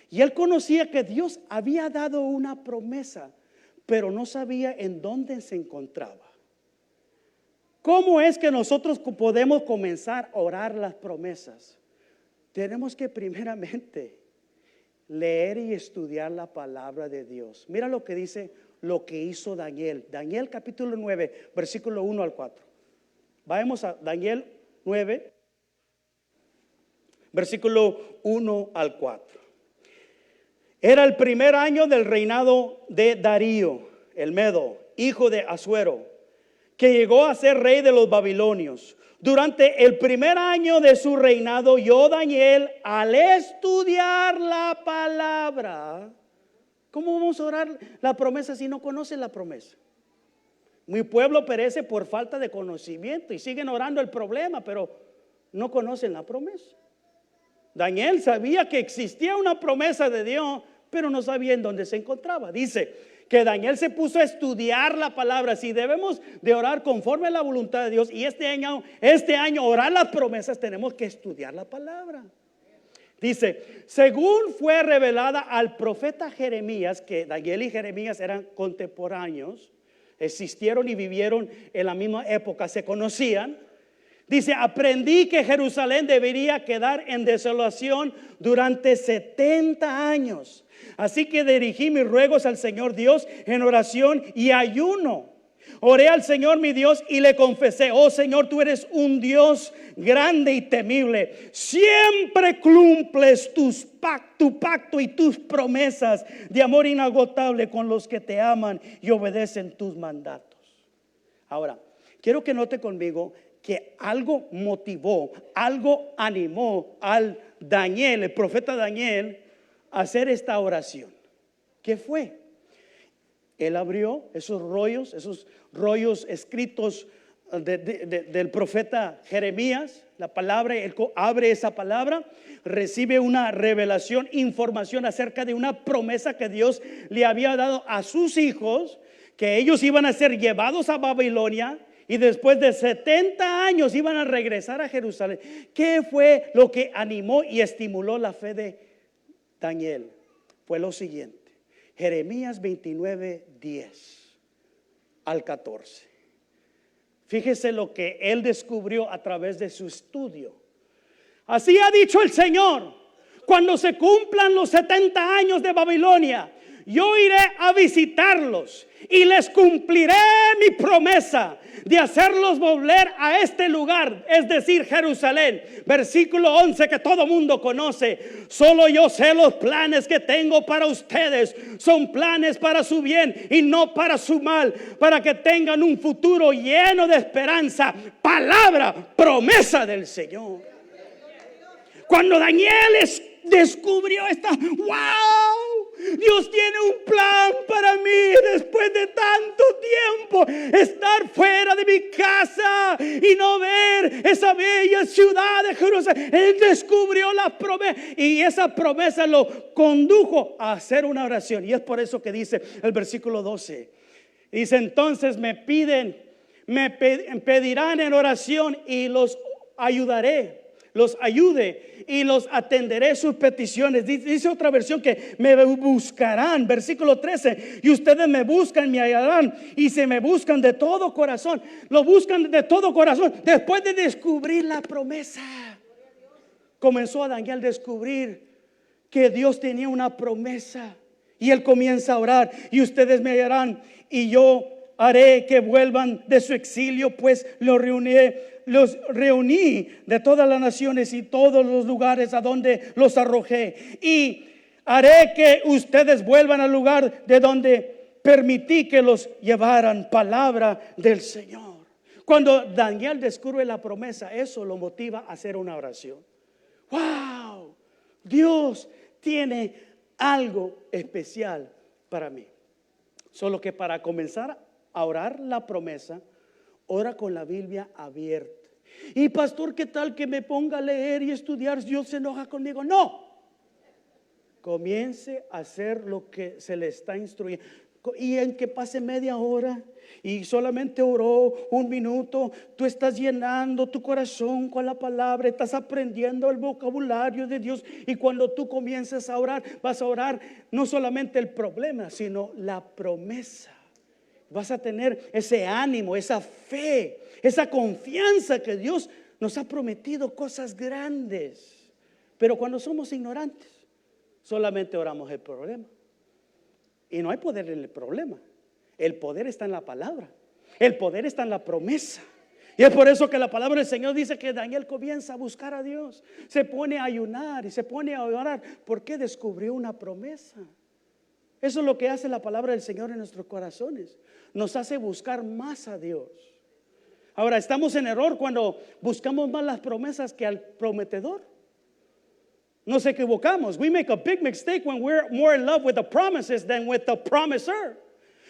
Y él conocía que Dios había dado una promesa, pero no sabía en dónde se encontraba. ¿Cómo es que nosotros podemos comenzar a orar las promesas? Tenemos que primeramente leer y estudiar la palabra de Dios. Mira lo que dice, lo que hizo Daniel. Daniel capítulo 9, versículo 1 al 4. Vamos a Daniel 9, versículo 1 al 4. Era el primer año del reinado de Darío, el Medo, hijo de Asuero, que llegó a ser rey de los babilonios. Durante el primer año de su reinado, yo, Daniel, al estudiar la palabra. ¿Cómo vamos a orar la promesa si no conocen la promesa? Mi pueblo perece por falta de conocimiento y siguen orando el problema, pero no conocen la promesa. Daniel sabía que existía una promesa de Dios, pero no sabía en dónde se encontraba. Dice que Daniel se puso a estudiar la palabra. Si debemos de orar conforme a la voluntad de Dios y este año orar las promesas, tenemos que estudiar la palabra. Dice, según fue revelada al profeta Jeremías, que Daniel y Jeremías eran contemporáneos, existieron y vivieron en la misma época, se conocían. Dice, aprendí que Jerusalén debería quedar en desolación durante 70 años. Así que dirigí mis ruegos al Señor Dios en oración y ayuno. Oré al Señor mi Dios y le confesé: oh Señor, tú eres un Dios grande y temible. Siempre cumples tu pacto y tus promesas de amor inagotable con los que te aman y obedecen tus mandatos. Ahora, quiero que note conmigo que algo motivó, algo animó al Daniel, el profeta Daniel, a hacer esta oración. ¿Qué fue? Él abrió esos rollos escritos del profeta Jeremías, la palabra. Él abre esa palabra, recibe una revelación, información acerca de una promesa que Dios le había dado a sus hijos, que ellos iban a ser llevados a Babilonia y después de 70 años iban a regresar a Jerusalén. ¿Qué fue lo que animó y estimuló la fe de Daniel? Fue lo siguiente: Jeremías 29, 10 al 14. Fíjese lo que él descubrió a través de su estudio. Así ha dicho el Señor: cuando se cumplan los 70 años de Babilonia, yo iré a visitarlos y les cumpliré mi promesa de hacerlos volver a este lugar, es decir, Jerusalén. Versículo 11 que todo mundo conoce: solo yo sé los planes que tengo para ustedes, son planes para su bien y no para su mal, para que tengan un futuro lleno de esperanza. Palabra, promesa del Señor. Cuando Daniel descubrió esta, wow, Dios tiene un plan para mí después de tanto tiempo estar fuera de mi casa y no ver esa bella ciudad de Jerusalén. Él descubrió la promesa y esa promesa lo condujo a hacer una oración. Y es por eso que dice el versículo 12, dice: entonces me pedirán en oración y los ayude y los atenderé sus peticiones. Dice otra versión que me buscarán. Versículo 13: y ustedes me buscan, me hallarán. Y se me buscan de todo corazón. Lo buscan de todo corazón. Después de descubrir la promesa, comenzó a Daniel a descubrir que Dios tenía una promesa. Y él comienza a orar: y ustedes me hallarán y yo haré que vuelvan de su exilio, pues los reuní de todas las naciones y todos los lugares a donde los arrojé, y haré que ustedes vuelvan al lugar de donde permití que los llevaran. Palabra del Señor. Cuando Daniel descubre la promesa, eso lo motiva a hacer una oración. Wow, Dios tiene algo especial para mí. Solo que para comenzar a orar la promesa, ora con la Biblia abierta. Y pastor, ¿qué tal que me ponga a leer y estudiar? Dios se enoja conmigo. No, comience a hacer lo que se le está instruyendo. Y en que pase media hora y solamente oró un minuto, tú estás llenando tu corazón con la palabra, estás aprendiendo el vocabulario de Dios. Y cuando tú comiences a orar, vas a orar no solamente el problema, sino la promesa. Vas a tener ese ánimo, esa fe, esa confianza que Dios nos ha prometido cosas grandes. Pero cuando somos ignorantes, solamente oramos el problema. Y no hay poder en el problema. El poder está en la palabra. El poder está en la promesa. Y es por eso que la palabra del Señor dice que Daniel comienza a buscar a Dios. Se pone a ayunar y se pone a orar porque descubrió una promesa. Eso es lo que hace la palabra del Señor en nuestros corazones. Nos hace buscar más a Dios. Ahora, estamos en error cuando buscamos más las promesas que al prometedor. Nos equivocamos. We make a big mistake when we're more in love with the promises than with the promiser.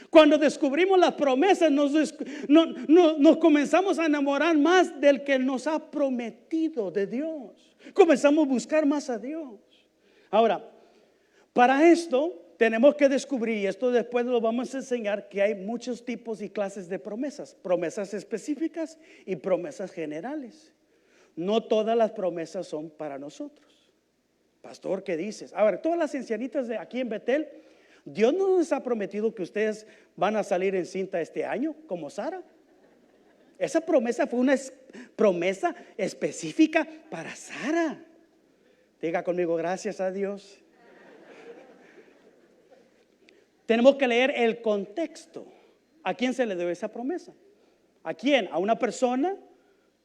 Cuando descubrimos las promesas, nos comenzamos a enamorar más del que nos ha prometido, de Dios. Comenzamos a buscar más a Dios. Ahora, para esto tenemos que descubrir, y esto después lo vamos a enseñar, que hay muchos tipos y clases de promesas. Promesas específicas y promesas generales. No todas las promesas son para nosotros. Pastor, ¿qué dices? A ver, todas las ancianitas de aquí en Betel, Dios no les ha prometido que ustedes van a salir en cinta este año como Sara. Esa promesa fue una promesa específica para Sara. Diga conmigo, gracias a Dios. Tenemos que leer el contexto. ¿A quién se le dio esa promesa? ¿A quién? ¿A una persona?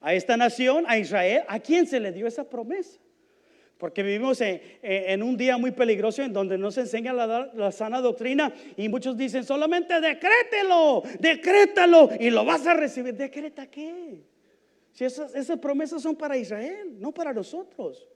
¿A esta nación? ¿A Israel? ¿A quién se le dio esa promesa? Porque vivimos en un día muy peligroso en donde no se enseña la sana doctrina y muchos dicen solamente decrétalo y lo vas a recibir. ¿Decreta qué? Si esas promesas son para Israel, no para nosotros.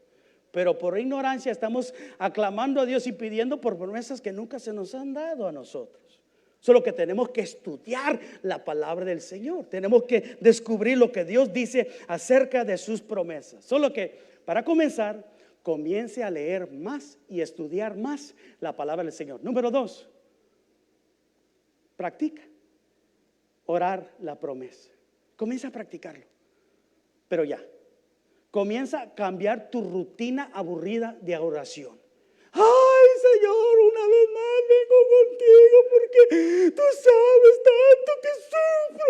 Pero por ignorancia estamos aclamando a Dios y pidiendo por promesas que nunca se nos han dado a nosotros. Solo que tenemos que estudiar la palabra del Señor. Tenemos que descubrir lo que Dios dice acerca de sus promesas. Solo que para comenzar, comience a leer más y estudiar más la palabra del Señor. Número 2, practica orar la promesa. Comienza a practicarlo. Pero ya, comienza a cambiar tu rutina aburrida de oración. Ay, Señor, una vez más vengo contigo porque tú sabes tanto que sufro.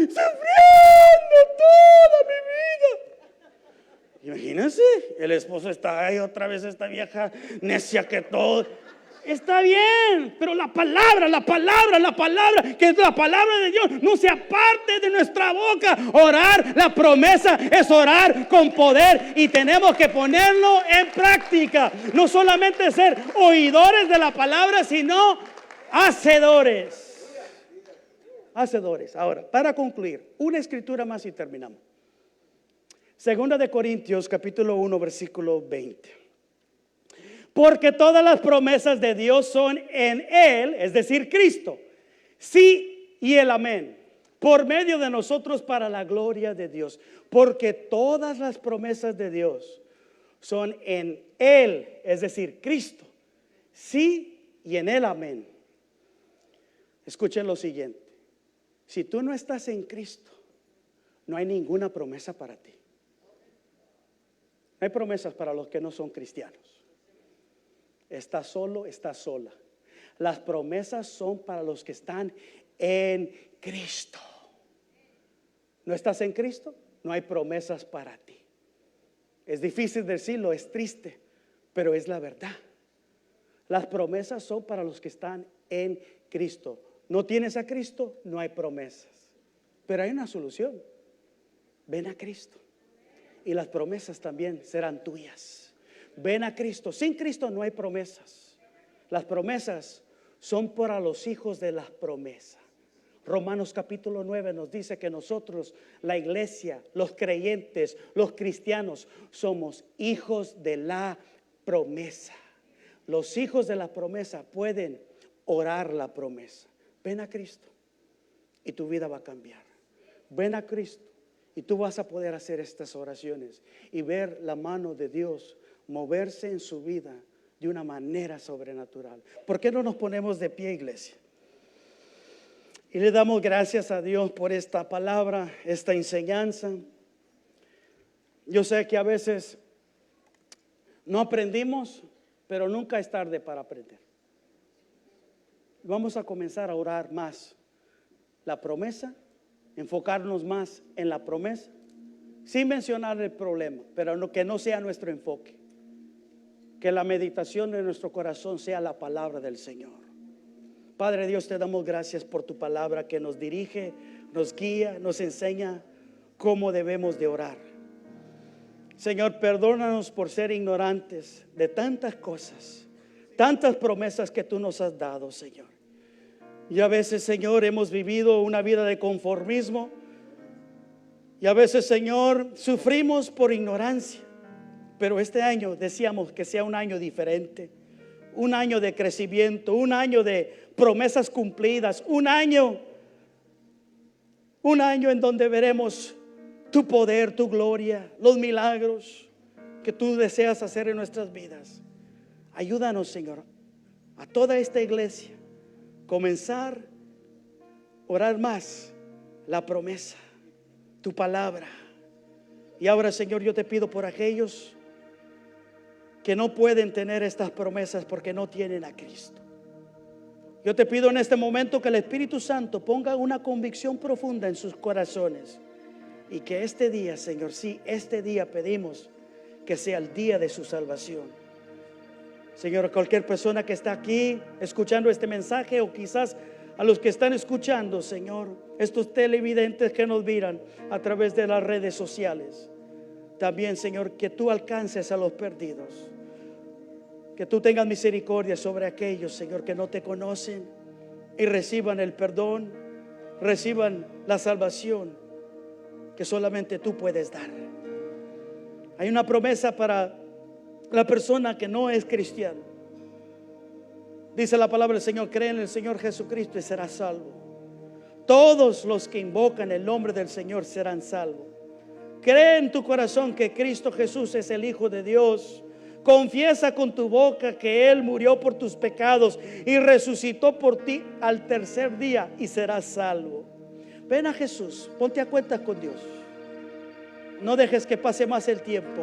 Sufriendo toda mi vida. Imagínense, el esposo está ahí otra vez, esta vieja necia que todo. Está bien, pero la palabra, que es la palabra de Dios, no se aparte de nuestra boca. Orar, la promesa es orar con poder y tenemos que ponerlo en práctica. No solamente ser oidores de la palabra, sino hacedores. Hacedores. Ahora, para concluir, una escritura más y terminamos. Segunda de Corintios, capítulo 1, versículo 20. Porque todas las promesas de Dios son en Él, es decir, Cristo, sí y el amén, por medio de nosotros para la gloria de Dios. Porque todas las promesas de Dios son en Él, es decir, Cristo, sí y en Él amén. Escuchen lo siguiente: si tú no estás en Cristo, no hay ninguna promesa para ti. No hay promesas para los que no son cristianos. Estás solo, estás sola. Las promesas son para los que están en Cristo. ¿No estás en Cristo? No hay promesas para ti. Es difícil decirlo, es triste, pero es la verdad. Las promesas son para los que están en Cristo. ¿No tienes a Cristo? No hay promesas. Pero hay una solución. Ven a Cristo y las promesas también serán tuyas. Ven a Cristo. Sin Cristo no hay promesas. Las promesas son para los hijos de las promesas. Romanos capítulo 9 nos dice que nosotros, la iglesia, los creyentes, los cristianos, somos hijos de la promesa. Los hijos de la promesa pueden orar la promesa. Ven a Cristo y tu vida va a cambiar. Ven a Cristo y tú vas a poder hacer estas oraciones y ver la mano de Dios moverse en su vida de una manera sobrenatural. ¿Por qué no nos ponemos de pie, iglesia? Y le damos gracias a Dios por esta palabra, esta enseñanza. Yo sé que a veces no aprendimos, pero nunca es tarde para aprender. Vamos a comenzar a orar más la promesa, enfocarnos más en la promesa, sin mencionar el problema, pero que no sea nuestro enfoque. Que la meditación de nuestro corazón sea la palabra del Señor. Padre Dios, te damos gracias por tu palabra que nos dirige, nos guía, nos enseña cómo debemos de orar. Señor, perdónanos por ser ignorantes de tantas cosas, tantas promesas que tú nos has dado, Señor. Y a veces, Señor, hemos vivido una vida de conformismo. Y a veces, Señor, sufrimos por ignorancia. Pero este año decíamos que sea un año diferente, un año de crecimiento, un año de promesas cumplidas, un año en donde veremos tu poder, tu gloria, los milagros que tú deseas hacer en nuestras vidas. Ayúdanos, Señor, a toda esta iglesia comenzar a orar más la promesa, tu palabra. Y ahora, Señor, yo te pido por aquellos que no pueden tener estas promesas porque no tienen a Cristo. Yo te pido en este momento que el Espíritu Santo ponga una convicción profunda en sus corazones. Y que este día, Señor, sí, este día pedimos que sea el día de su salvación. Señor, cualquier persona que está aquí escuchando este mensaje, o quizás a los que están escuchando, Señor, estos televidentes que nos miran a través de las redes sociales, también, Señor, que tú alcances a los perdidos, que tú tengas misericordia sobre aquellos, Señor, que no te conocen y reciban el perdón, reciban la salvación que solamente tú puedes dar. Hay una promesa para la persona que no es cristiano. Dice la palabra del Señor: cree en el Señor Jesucristo y serás salvo. Todos los que invocan el nombre del Señor serán salvos. Cree en tu corazón que Cristo Jesús es el Hijo de Dios. Confiesa con tu boca que Él murió por tus pecados y resucitó por ti al tercer día y serás salvo. Ven a Jesús, ponte a cuentas con Dios. No dejes que pase más el tiempo.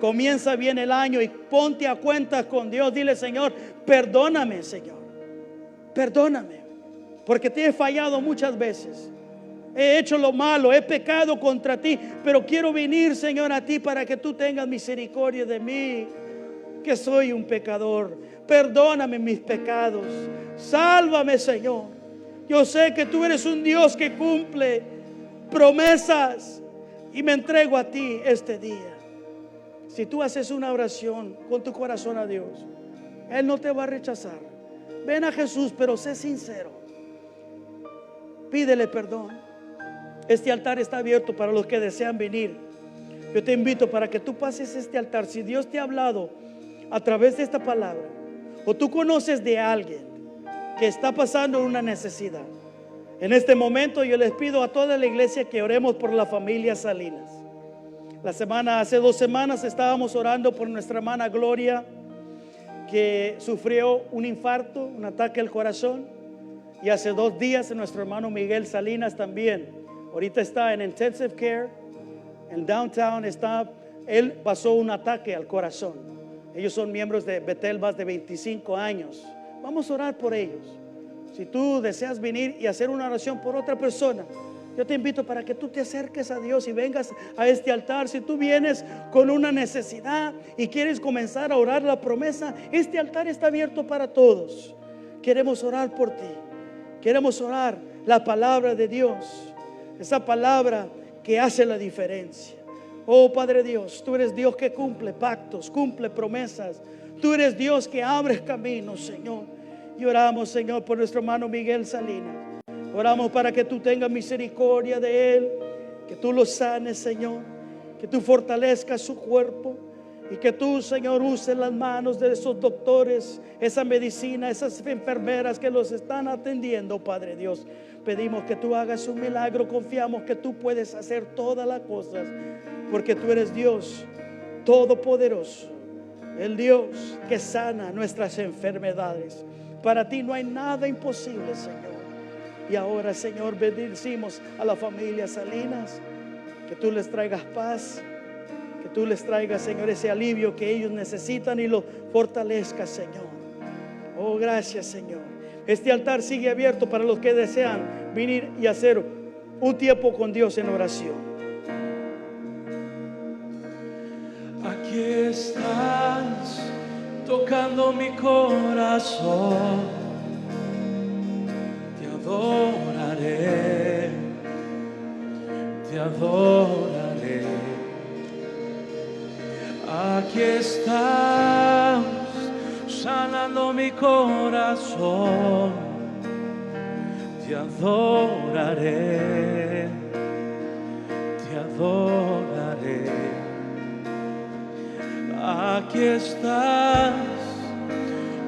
Comienza bien el año y ponte a cuentas con Dios. Dile: Señor, perdóname, Señor, perdóname, porque te he fallado muchas veces. He hecho lo malo, he pecado contra ti, pero quiero venir, Señor, a ti para que tú tengas misericordia de mí, que soy un pecador. Perdóname mis pecados. Sálvame, Señor. Yo sé que tú eres un Dios que cumple promesas y me entrego a ti este día. Si tú haces una oración con tu corazón a Dios, Él no te va a rechazar. Ven a Jesús, pero sé sincero. Pídele perdón. Este altar está abierto para los que desean venir. Yo te invito para que tú pases este altar. Si Dios te ha hablado a través de esta palabra, o tú conoces de alguien que está pasando una necesidad, en este momento yo les pido a toda la iglesia que oremos por la familia Salinas. Hace 2 semanas estábamos orando por nuestra hermana Gloria, que sufrió un infarto, un ataque al corazón. Y hace 2 días nuestro hermano Miguel Salinas también. Ahorita está en intensive care, en downtown. Él pasó un ataque al corazón. Ellos son miembros de Betel más de 25 años. Vamos a orar por ellos. Si tú deseas venir y hacer una oración por otra persona, yo te invito para que tú te acerques a Dios y vengas a este altar. Si tú vienes con una necesidad y quieres comenzar a orar la promesa, este altar está abierto para todos. Queremos orar por ti. Queremos orar la palabra de Dios, esa palabra que hace la diferencia. Oh Padre Dios, tú eres Dios que cumple pactos, cumple promesas. Tú eres Dios que abre caminos, Señor. Y oramos, Señor, por nuestro hermano Miguel Salinas. Oramos para que tú tengas misericordia de él, que tú lo sanes, Señor, que tú fortalezcas su cuerpo y que tú, Señor, uses las manos de esos doctores, esa medicina, esas enfermeras que los están atendiendo, Padre Dios. Pedimos que tú hagas un milagro, confiamos que tú puedes hacer todas las cosas, porque tú eres Dios todopoderoso, el Dios que sana nuestras enfermedades. Para ti no hay nada imposible, Señor. Y ahora, Señor, bendecimos a la familia Salinas, que tú les traigas paz, que tú les traigas, Señor, ese alivio que ellos necesitan y lo fortalezcas, Señor. Oh, gracias, Señor. Este altar sigue abierto para los que desean venir y hacer un tiempo con Dios en oración. Aquí estás tocando mi corazón. Te adoraré, estás sanando mi corazón, te adoraré, te adoraré. Aquí estás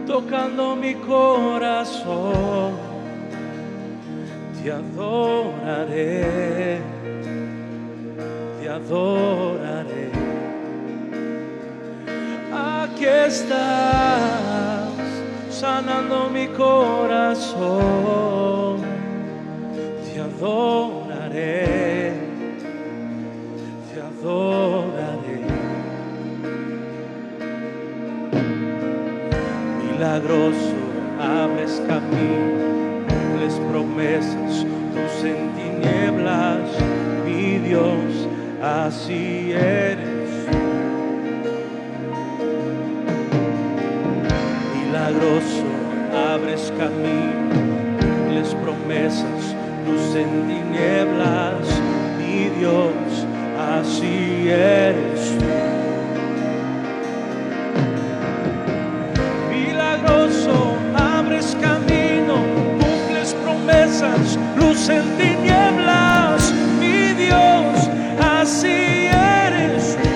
tocando mi corazón, te adoraré, te adoraré. Aquí estás sanando mi corazón, te adoraré, te adoraré. Milagroso, abres camino, cumples promesas, luz en tinieblas, mi Dios, así eres. Milagroso, abres camino, cumples promesas, luz en tinieblas, mi Dios, así eres tú. Milagroso, abres camino, cumples promesas, luz en tinieblas, mi Dios, así eres tú.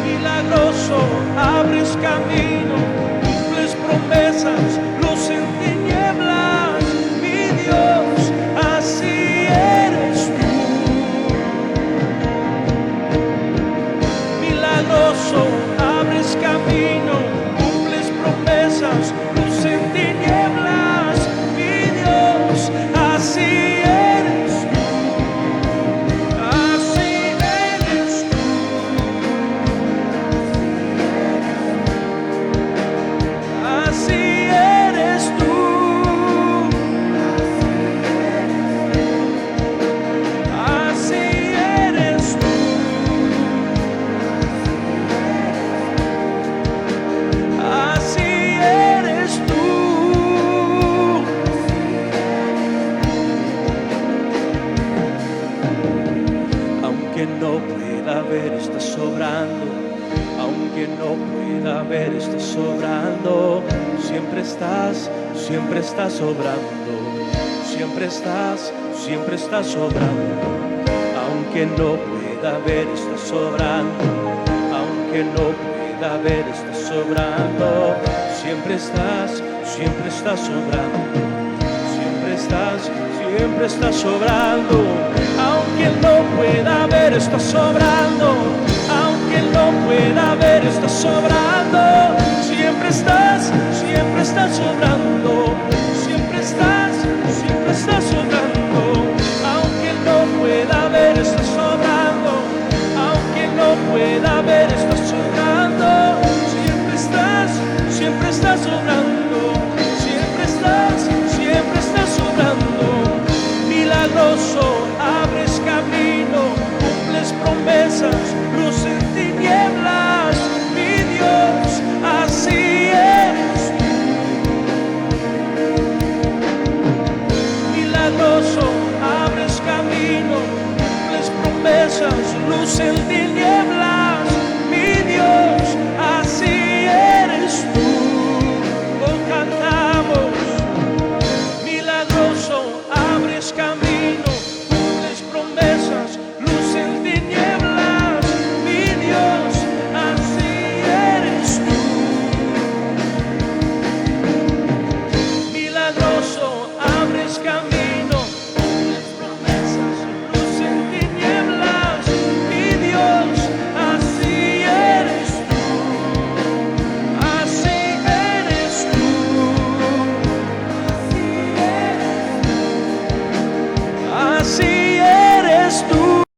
Milagroso, abres camino, cumples promesas, luz en tinieblas, mi Dios, así eres tú. Milagroso, abres camino, cumples promesas, luz en tinieblas, mi Dios, así eres tú, así eres tú, así eres tú, así eres tú. Así eres tú. Aunque no pueda ver, estás sobrando. Aunque no pueda ver, estás sobrando. Siempre estás sobrando. Siempre estás sobrando. Aunque no pueda ver, estás sobrando. Aunque no pueda ver, estás sobrando. Siempre estás sobrando. Siempre estás sobrando. Aunque no pueda ver, estás sobrando. Aunque no pueda ver, estás sobrando. Siempre estás sobrando.